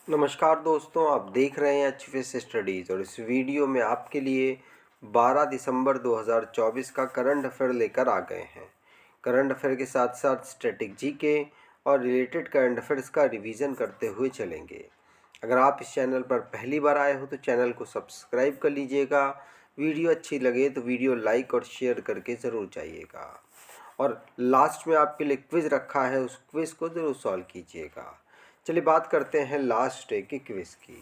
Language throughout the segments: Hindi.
नमस्कार दोस्तों, आप देख रहे हैं एचपीएस स्टडीज़ और इस वीडियो में आपके लिए 12 दिसंबर 2024 का करंट अफेयर लेकर आ गए हैं। करंट अफेयर के साथ साथ स्टैटिक जीके और रिलेटेड करंट अफेयर्स का रिवीजन करते हुए चलेंगे। अगर आप इस चैनल पर पहली बार आए हो तो चैनल को सब्सक्राइब कर लीजिएगा। वीडियो अच्छी लगे तो वीडियो लाइक और शेयर करके ज़रूर जाइएगा। और लास्ट में आपके लिए क्विज़ रखा है, उस क्विज़ को ज़रूर सॉल्व कीजिएगा। चलिए बात करते हैं लास्ट डे के क्विज़ की।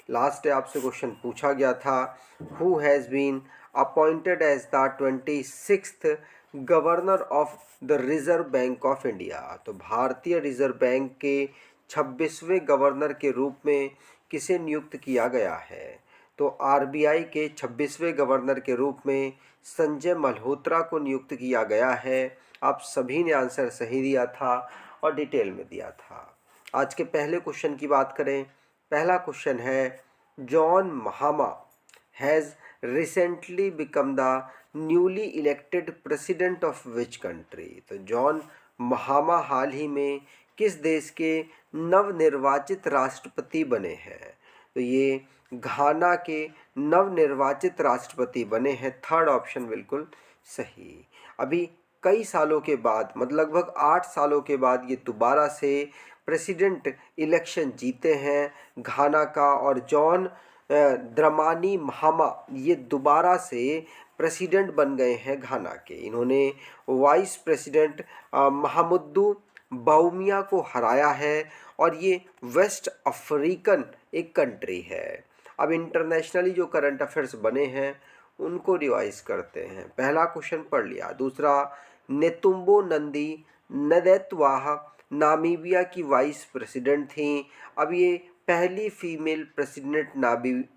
लास्ट डे आपसे क्वेश्चन पूछा गया था, who has been appointed as the 26th governor of the reserve bank of India. तो भारतीय रिजर्व बैंक के 26वें गवर्नर के रूप में किसे नियुक्त किया गया है? तो आरबीआई के 26वें गवर्नर के रूप में संजय मल्होत्रा को नियुक्त किया गया है। आप सभी ने आंसर सही दिया था और डिटेल में दिया था। आज के पहले क्वेश्चन की बात करें। पहला क्वेश्चन है, John Mahama has recently become the newly elected president of which country. तो जॉन महामा हाल ही में किस देश के नवनिर्वाचित राष्ट्रपति बने हैं? तो ये घाना के नवनिर्वाचित राष्ट्रपति बने हैं। थर्ड ऑप्शन बिल्कुल सही। अभी कई सालों के बाद, मतलब लगभग 8 सालों के बाद ये दोबारा से प्रेसिडेंट इलेक्शन जीते हैं घाना का, और जॉन द्रमानी महामा ये दोबारा से प्रेसिडेंट बन गए हैं घाना के। इन्होंने वाइस प्रेसिडेंट महामुद्दू बाउमिया को हराया है और ये वेस्ट अफ्रीकन एक कंट्री है। अब इंटरनेशनली जो करंट अफेयर्स बने हैं उनको रिवाइज करते हैं। पहला क्वेश्चन पढ़ लिया। दूसरा, नेतुम्बो नंदी नदेतवाह नामीबिया की वाइस प्रेसिडेंट थी। अब ये पहली फीमेल प्रेसिडेंट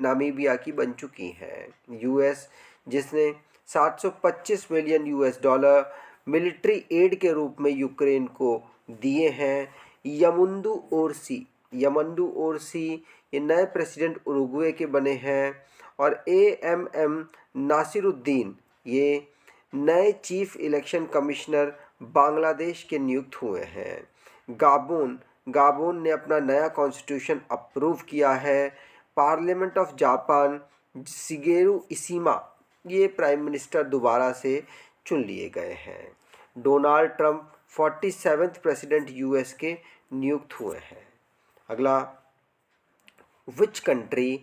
नामीबिया की बन चुकी हैं। यूएस जिसने 725 million US dollar military add के रूप में यूक्रेन को दिए हैं। यमंदू ओरसी ये नए प्रेसिडेंट उरुग्वे के बने हैं। और एएमएम नासिरुद्दीन ये नए चीफ इलेक्शन कमिश्नर बांग्लादेश के नियुक्त हुए हैं। गाबोन ने अपना नया कॉन्स्टिट्यूशन अप्रूव किया है। Parliament of Japan Shigeru Ishima ये प्राइम मिनिस्टर दोबारा से चुन लिए गए हैं। डोनाल्ड ट्रंप 47वें प्रेसिडेंट यूएस के नियुक्त हुए हैं। अगला, which country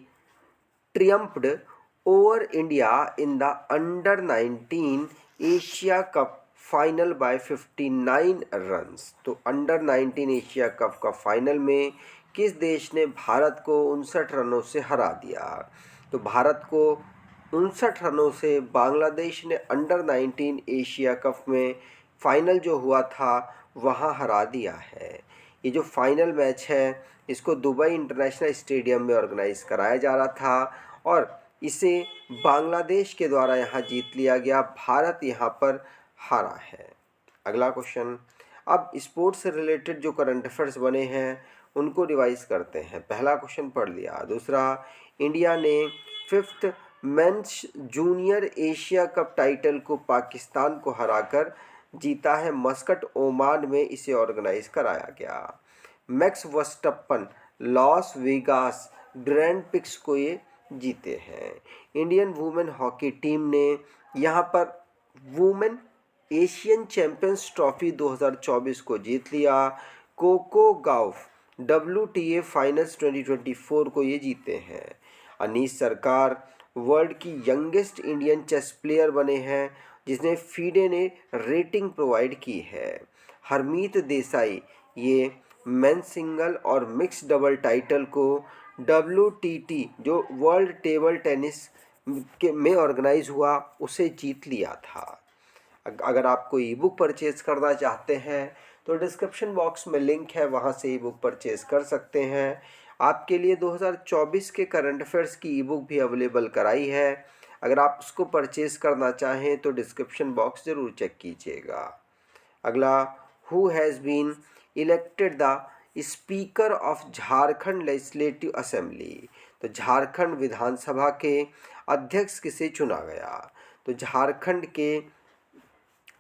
triumphed over India in the under 19 Asia cup final by 59 runs. तो अंडर 19 एशिया कप का फाइनल में किस देश ने भारत को 59 रनों से हरा दिया? तो भारत को 59 रनों से बांग्लादेश ने अंडर 19 एशिया कप में फाइनल जो हुआ था वहाँ हरा दिया है। ये जो फाइनल मैच है इसको दुबई इंटरनेशनल स्टेडियम में ऑर्गेनाइज कराया जा रहा था और इसे बांग्लादेश के द्वारा यहाँ जीत लिया गया। भारत यहाँ पर हारा है। अगला क्वेश्चन, अब स्पोर्ट्स से रिलेटेड जो करंट अफेयर्स बने हैं उनको रिवाइज करते हैं। पहला क्वेश्चन पढ़ लिया। दूसरा, इंडिया ने 5th mains junior Asia cup title को पाकिस्तान को हराकर जीता है। मस्कट ओमान में इसे ऑर्गेनाइज कराया गया। Max Verstappen Las Vegas Grand Prix को ये जीते हैं। इंडियन वुमेन हॉकी टीम ने यहाँ पर वुमेन एशियन चैंपियंस ट्रॉफी 2024 को जीत लिया। कोको गाउफ WTA फाइनल्स 2024 को ये जीते हैं। अनीश सरकार वर्ल्ड की यंगेस्ट इंडियन चेस प्लेयर बने हैं जिसने फीडे ने रेटिंग प्रोवाइड की है। हरमीत देसाई ये मेन सिंगल और मिक्स डबल टाइटल को WTT जो वर्ल्ड टेबल टेनिस के में ऑर्गेनाइज हुआ उसे जीत लिया था। अगर आप कोई ई बुक परचेज़ करना चाहते हैं तो डिस्क्रिप्शन बॉक्स में लिंक है, वहाँ से ई बुक परचेज़ कर सकते हैं। आपके लिए 2024 के करंट अफेयर्स की ई बुक भी अवेलेबल कराई है। अगर आप उसको परचेज़ करना चाहें तो डिस्क्रिप्शन बॉक्स ज़रूर चेक कीजिएगा। अगला, who has been elected the speaker of Jharkhand legislative assembly. तो झारखंड विधानसभा के अध्यक्ष किसे चुना गया? तो झारखंड के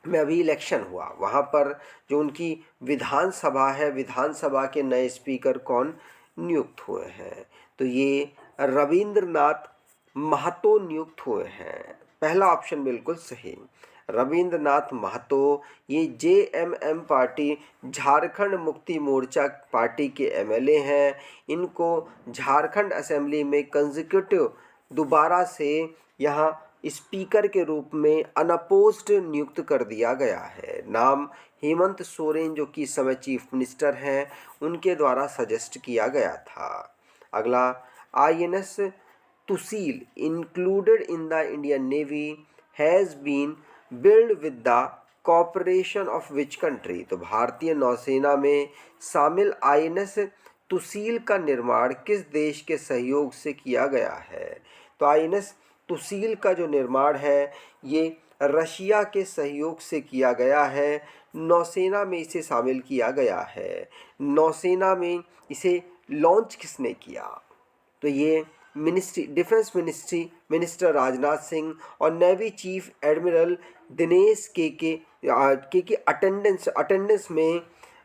में अभी इलेक्शन हुआ, वहाँ पर जो उनकी विधानसभा है, विधानसभा के नए स्पीकर कौन नियुक्त हुए हैं? तो ये रविंद्रनाथ महतो नियुक्त हुए हैं। पहला ऑप्शन बिल्कुल सही। रविंद्रनाथ महतो ये JMM party Jharkhand Mukti Morcha party के एमएलए हैं। इनको झारखंड असेंबली में कंसेक्यूटिव दोबारा से यहाँ स्पीकर के रूप में अनअपोज्ड नियुक्त कर दिया गया है। नाम हेमंत सोरेन जो कि इस समय चीफ मिनिस्टर हैं उनके द्वारा सजेस्ट किया गया था। अगला, INS Tushil included in the Indian navy has been build with the cooperation of which country? तो भारतीय नौसेना में शामिल आईएनएस तुसील का निर्माण किस देश के सहयोग से किया गया है? तो आईएनएस तुसील का जो निर्माण है ये रशिया के सहयोग से किया गया है। नौसेना में इसे शामिल किया गया है। नौसेना में इसे लॉन्च किसने किया? तो ये डिफेंस मिनिस्टर राजनाथ सिंह और नेवी चीफ एडमिरल दिनेश के अटेंडेंस में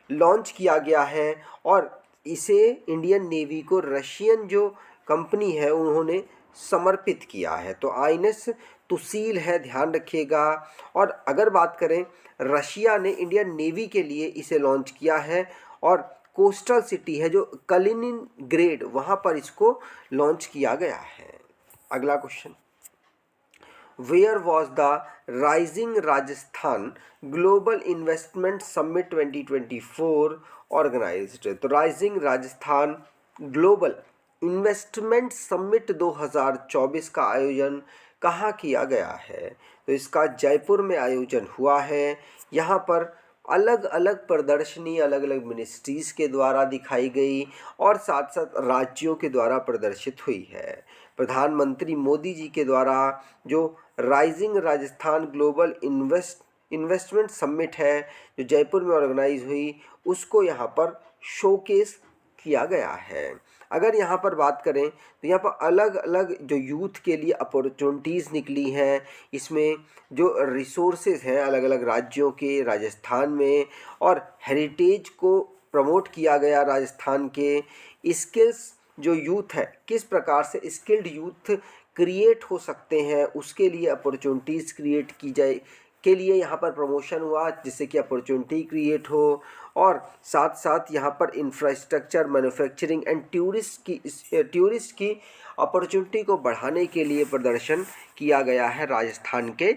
लॉन्च किया गया है। और इसे इंडियन नेवी को रशियन जो कंपनी है उन्होंने समर्पित किया है। तो आईएनएस तुसील है, ध्यान रखिएगा। और अगर बात करें, रशिया ने इंडियन नेवी के लिए इसे लॉन्च किया है और कोस्टल सिटी है जो कलिनिनग्रेड, वहाँ पर इसको लॉन्च किया गया है। अगला question, where was the rising Rajasthan global investment summit 2024 organized? तो rising Rajasthan global investment summit 2024 का आयोजन कहाँ किया गया है? तो इसका जयपुर में आयोजन हुआ है। यहाँ पर अलग अलग प्रदर्शनी अलग अलग मिनिस्ट्रीज़ के द्वारा दिखाई गई और साथ साथ राज्यों के द्वारा प्रदर्शित हुई है। प्रधानमंत्री मोदी जी के द्वारा जो rising Rajasthan global investment summit है जो जयपुर में ऑर्गेनाइज हुई, उसको यहाँ पर शोकेस किया गया है। अगर यहाँ पर बात करें तो यहाँ पर अलग अलग जो यूथ के लिए अपॉर्चुनिटीज़ निकली हैं, इसमें जो रिसोर्सेज हैं अलग अलग राज्यों के राजस्थान में, और हेरिटेज को प्रमोट किया गया राजस्थान के। स्किल्स जो यूथ है, किस प्रकार से स्किल्ड यूथ क्रिएट हो सकते हैं, उसके लिए अपॉर्चुनिटीज़ क्रिएट की जाए के लिए यहाँ पर प्रमोशन हुआ जिससे कि अपॉर्चुनिटी क्रिएट हो। और साथ साथ यहाँ पर इंफ्रास्ट्रक्चर, मैन्युफैक्चरिंग एंड टूरिस्ट की अपॉर्चुनिटी को बढ़ाने के लिए प्रदर्शन किया गया है राजस्थान के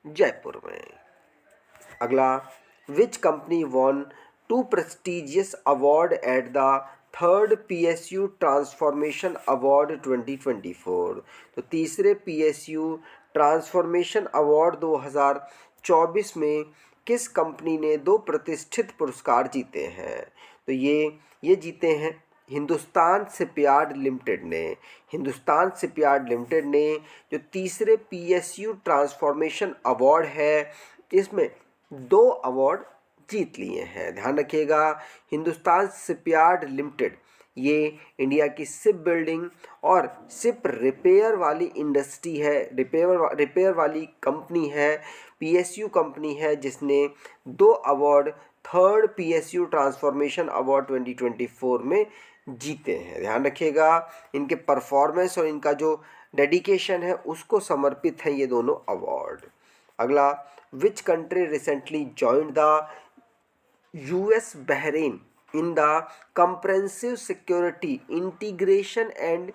जयपुर में। अगला, which company won 2 prestigious award at the 3rd PSU transformation award 2024? तो तीसरे PSU ट्रांसफॉर्मेशन अवार्ड 2024 में किस कंपनी ने 2 प्रतिष्ठित पुरस्कार जीते हैं? तो ये जीते हैं हिंदुस्तान शिपयार्ड लिमिटेड ने। हिंदुस्तान शिपयार्ड लिमिटेड ने जो तीसरे PSU ट्रांसफॉर्मेशन अवार्ड है, इसमें 2 अवार्ड जीत लिए हैं। ध्यान रखिएगा, हिंदुस्तान शिपयार्ड लिमिटेड ये इंडिया की शिप बिल्डिंग और शिप रिपेयर वाली इंडस्ट्री है, रिपेयर वाली कंपनी है, PSU कंपनी है जिसने 2 award 3rd PSU transformation award 2024 में जीते हैं। ध्यान रखिएगा, इनके परफॉर्मेंस और इनका जो डेडिकेशन है उसको समर्पित है ये दोनों अवार्ड। अगला, which country recently joined the US Bahrain in the comprehensive security integration and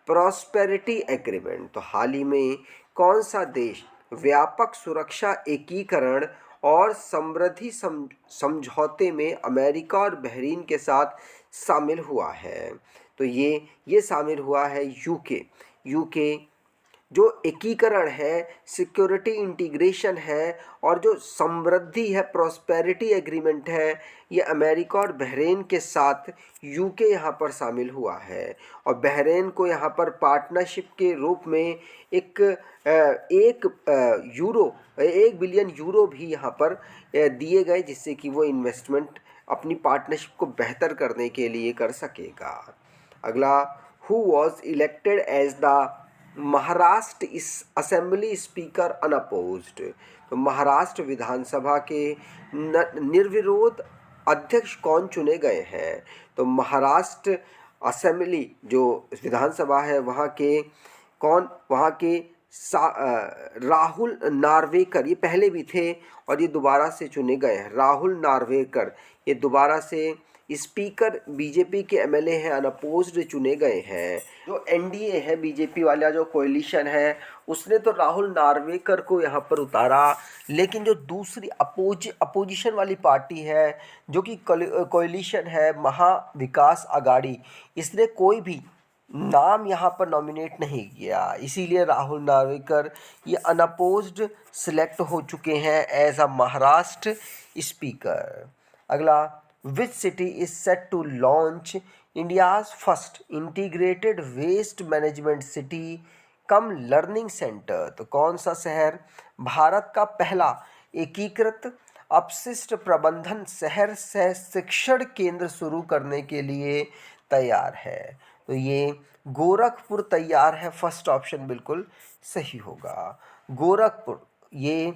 prosperity agreement? तो हाल ही में कौन सा देश व्यापक सुरक्षा एकीकरण और समृद्धि समझौते में अमेरिका और बहरीन के साथ शामिल हुआ है? तो ये शामिल हुआ है यूके जो एकीकरण है, सिक्योरिटी इंटीग्रेशन है और जो समृद्धि है, प्रॉस्पेरिटी एग्रीमेंट है, ये अमेरिका और बहरीन के साथ यूके यहाँ पर शामिल हुआ है। और बहरीन को यहाँ पर पार्टनरशिप के रूप में 1 बिलियन यूरो भी यहाँ पर दिए गए जिससे कि वो इन्वेस्टमेंट अपनी पार्टनरशिप को बेहतर करने के लिए कर सकेगा। अगला, who was elected as the Maharashtra assembly speaker unopposed? तो महाराष्ट्र विधानसभा के निर्विरोध अध्यक्ष कौन चुने गए हैं? तो महाराष्ट्र असेंबली जो विधानसभा है वहाँ के राहुल नार्वेकर, ये पहले भी थे और ये दोबारा से चुने गए हैं। राहुल नार्वेकर ये दोबारा से स्पीकर बीजेपी के एमएलए हैं, अनअपोज्ड चुने गए हैं। जो एनडीए है, बीजेपी वाला जो कोएलिशन है, उसने तो राहुल नार्वेकर को यहाँ पर उतारा, लेकिन जो दूसरी अपोजिशन वाली पार्टी है जो कि कोएलिशन है महा विकास आघाड़ी, इसने कोई भी नाम यहाँ पर नॉमिनेट नहीं किया, इसीलिए राहुल नार्वेकर ये अनअपोज्ड सिलेक्ट हो चुके हैं एज अ महाराष्ट्र स्पीकर। अगला, which city is set to launch India's first integrated waste management city cum learning centre? तो कौन सा शहर भारत का पहला एकीकृत अपशिष्ट प्रबंधन शहर से शिक्षण केंद्र शुरू करने के लिए तैयार है? तो ये गोरखपुर तैयार है, फर्स्ट ऑप्शन बिल्कुल सही होगा। गोरखपुर ये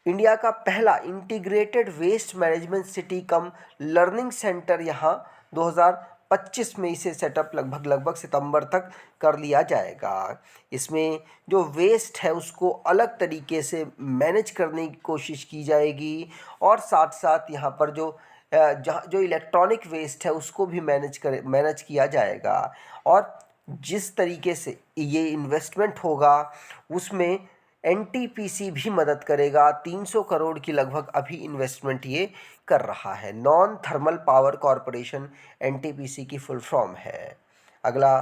इंडिया का पहला integrated waste management city cum learning centre यहाँ 2025 में इसे सेटअप लगभग सितंबर तक कर लिया जाएगा। इसमें जो वेस्ट है उसको अलग तरीके से मैनेज करने की कोशिश की जाएगी और साथ साथ यहाँ पर जो इलेक्ट्रॉनिक वेस्ट है उसको भी मैनेज किया जाएगा। और जिस तरीके से ये इन्वेस्टमेंट होगा उसमें एनटीपीसी भी मदद करेगा। 300 करोड़ की लगभग अभी इन्वेस्टमेंट ये कर रहा है। Non thermal power corporation NTPC की फुल फॉर्म है। अगला,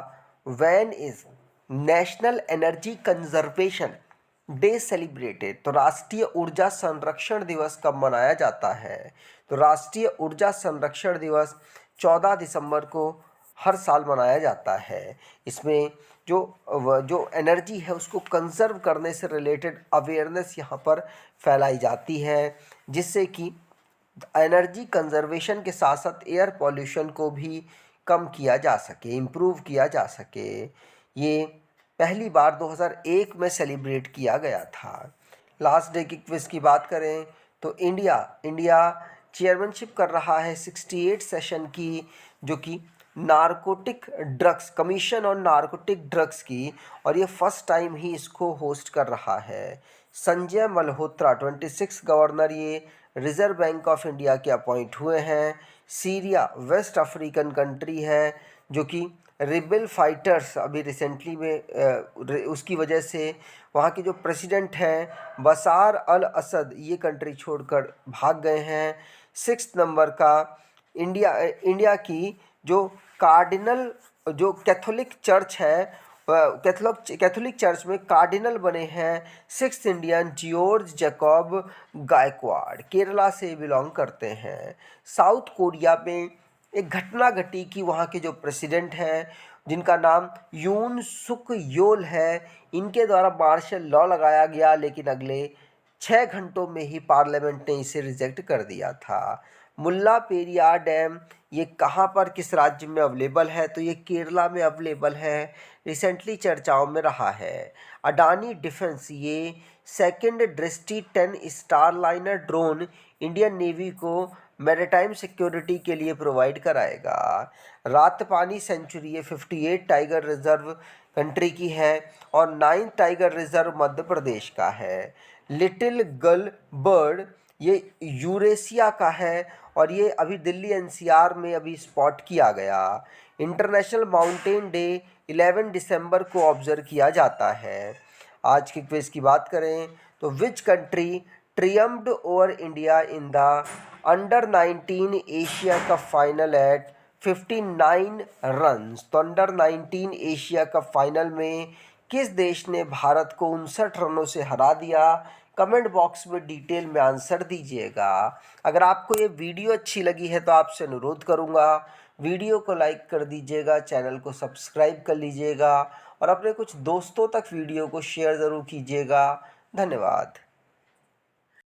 when is national energy conservation day celebrated? तो राष्ट्रीय ऊर्जा संरक्षण दिवस कब मनाया जाता है? तो राष्ट्रीय ऊर्जा संरक्षण दिवस 14 दिसंबर को हर साल मनाया जाता है। इसमें जो एनर्जी है उसको कंजर्व करने से रिलेटेड अवेयरनेस यहाँ पर फैलाई जाती है, जिससे कि एनर्जी कंजर्वेशन के साथ साथ एयर पॉल्यूशन को भी कम किया जा सके, इम्प्रूव किया जा सके। ये पहली बार 2001 में सेलिब्रेट किया गया था। लास्ट डे की क्विज की बात करें तो इंडिया चेयरमैनशिप कर रहा है 68 सेशन की, जो कि narcotic drugs commission on narcotic drugs की, और ये फर्स्ट टाइम ही इसको होस्ट कर रहा है। संजय मल्होत्रा 26 गवर्नर ये रिजर्व बैंक ऑफ इंडिया के अपॉइंट हुए हैं। सीरिया वेस्ट अफ्रीकन कंट्री है जो कि रिबेल फाइटर्स अभी रिसेंटली में उसकी वजह से वहाँ के जो प्रेसिडेंट हैं बसार अल असद ये कंट्री छोड़कर भाग गए हैं। 6 नंबर का इंडिया की जो कार्डिनल जो कैथोलिक चर्च है, कैथोलिक चर्च में कार्डिनल बने हैं 6 Indian George Jacob Gaikwad, Kerala से बिलोंग करते हैं। साउथ कोरिया में एक घटना घटी कि वहाँ के जो प्रेसिडेंट हैं जिनका नाम यून सुक योल है, इनके द्वारा मार्शल लॉ लगाया गया, लेकिन अगले 6 घंटों में ही पार्लियामेंट ने इसे रिजेक्ट कर दिया था। मुल्ला पेरियार डैम ये कहाँ पर किस राज्य में अवेलेबल है? तो ये केरला में अवेलेबल है, रिसेंटली चर्चाओं में रहा है। अडानी डिफेंस ये सेकंड दृष्टि 10 स्टारलाइनर ड्रोन इंडियन नेवी को मैरीटाइम सिक्योरिटी के लिए प्रोवाइड कराएगा। रातपानी सेंचुरी ये 58 टाइगर रिजर्व कंट्री की है और 9 टाइगर रिजर्व मध्य प्रदेश का है। लिटिल गर्ल बर्ड ये यूरेशिया का है और ये अभी दिल्ली एनसीआर में अभी स्पॉट किया गया। इंटरनेशनल माउंटेन डे 11 दिसंबर को ऑब्जर्व किया जाता है। आज की क्विज की बात करें तो which country triumphed over India in the under 19 Asia cup final at 59 runs? तो अंडर 19 एशिया कप फाइनल में किस देश ने भारत को 59 रनों से हरा दिया? कमेंट बॉक्स में डिटेल में आंसर दीजिएगा। अगर आपको ये वीडियो अच्छी लगी है तो आपसे अनुरोध करूँगा वीडियो को लाइक कर दीजिएगा, चैनल को सब्सक्राइब कर लीजिएगा और अपने कुछ दोस्तों तक वीडियो को शेयर ज़रूर कीजिएगा। धन्यवाद।